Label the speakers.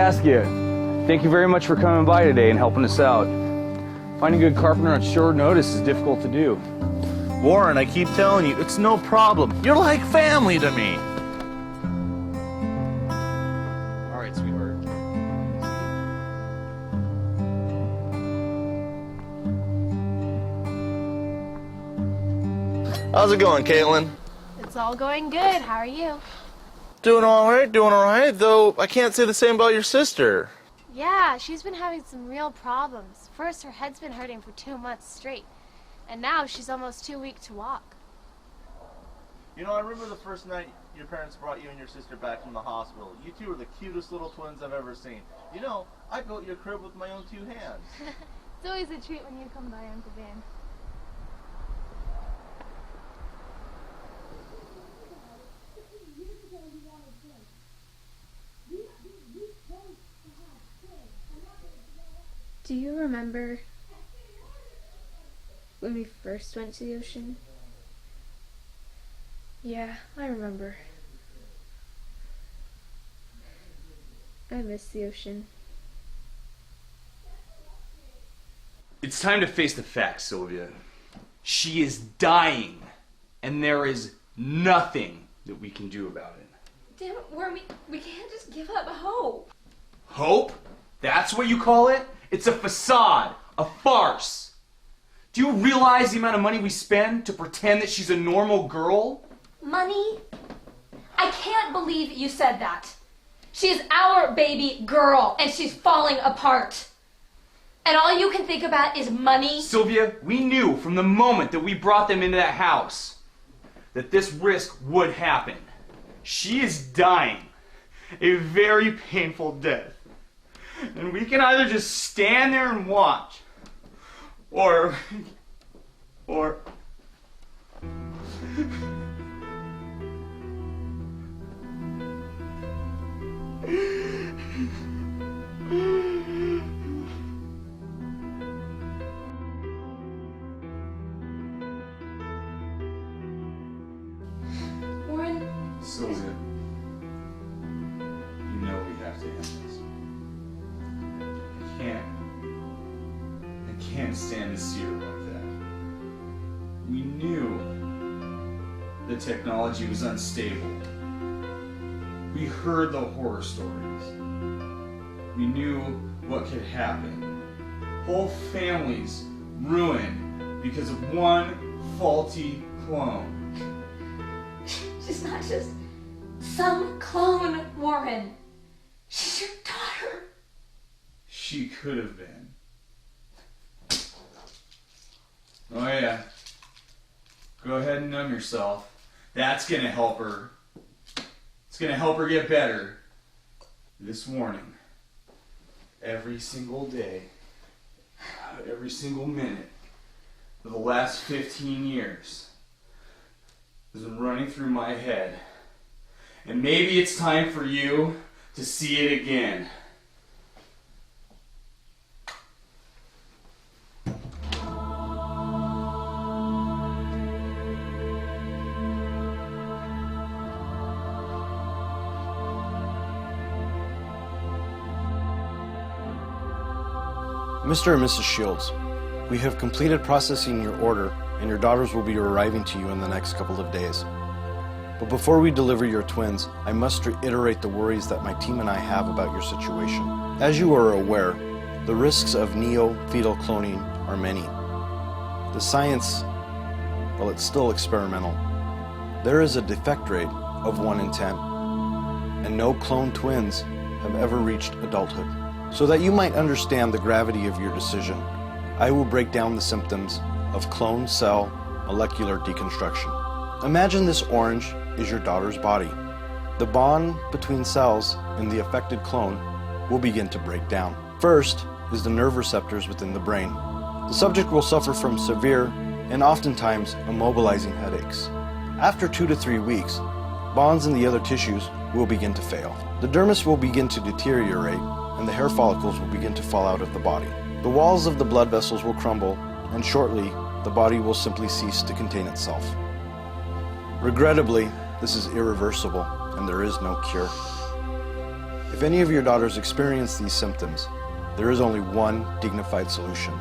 Speaker 1: Saskia, thank you very much for coming by today and helping us out. Finding a good carpenter on short notice is difficult to do.
Speaker 2: Warren, I keep telling you, it's no problem. You're like family to me.
Speaker 1: All right, sweetheart.
Speaker 2: How's it going, Caitlin?
Speaker 3: It's all going good. How are you?
Speaker 2: Doing all right, though I can't say the same about your sister.
Speaker 3: Yeah, she's been having some real problems. First, her head's been hurting for 2 months straight, and now she's almost too weak to walk.
Speaker 2: You know, I remember the first night your parents brought you and your sister back from the hospital. You two were the cutest little twins I've ever seen. You know, I built your crib with my own 2 hands.
Speaker 3: It's always a treat when you come by, Uncle Van.
Speaker 4: Do you remember when we first went to the ocean? Yeah, I remember. I miss the ocean.
Speaker 1: It's time to face the facts, Sylvia. She is dying, and there is nothing that we can do about it.
Speaker 4: Damn it, Warren, we can't just give up hope.
Speaker 1: Hope? That's what you call it? It's a facade, a farce. Do you realize the amount of money we spend to pretend that she's a normal girl?
Speaker 5: Money? I can't believe you said that. She is our baby girl, and she's falling apart. And all you can think about is money?
Speaker 1: Sylvia, we knew from the moment that we brought them into that house that this risk would happen. She is dying a very painful death. And we can either just stand there and watch, or...
Speaker 5: Warren?
Speaker 1: Sylvia, you know we have to end this. I can't stand to see her like that. We knew the technology was unstable. We heard the horror stories. We knew what could happen. Whole families ruined because of one faulty clone.
Speaker 5: She's not just some clone, Warren. She's your daughter.
Speaker 1: She could have been. Oh yeah. Go ahead and numb yourself. That's gonna help her. It's gonna help her get better. This warning. Every single day, every single minute for the last 15 years has been running through my head. And maybe it's time for you to see it again.
Speaker 6: Mr. and Mrs. Shields, we have completed processing your order, and your daughters will be arriving to you in the next couple of days. But before we deliver your twins, I must reiterate the worries that my team and I have about your situation. As you are aware, the risks of neo-fetal cloning are many. The science, well, it's still experimental. There is a defect rate of 1 in 10, and no clone twins have ever reached adulthood. So that you might understand the gravity of your decision, I will break down the symptoms of clone cell molecular deconstruction. Imagine this orange is your daughter's body. The bond between cells in the affected clone will begin to break down. First is the nerve receptors within the brain. The subject will suffer from severe and oftentimes immobilizing headaches. After 2 to 3 weeks, bonds in the other tissues will begin to fail. The dermis will begin to deteriorate, and the hair follicles will begin to fall out of the body. The walls of the blood vessels will crumble, and shortly, the body will simply cease to contain itself. Regrettably, this is irreversible, and there is no cure. If any of your daughters experience these symptoms, there is only one dignified solution.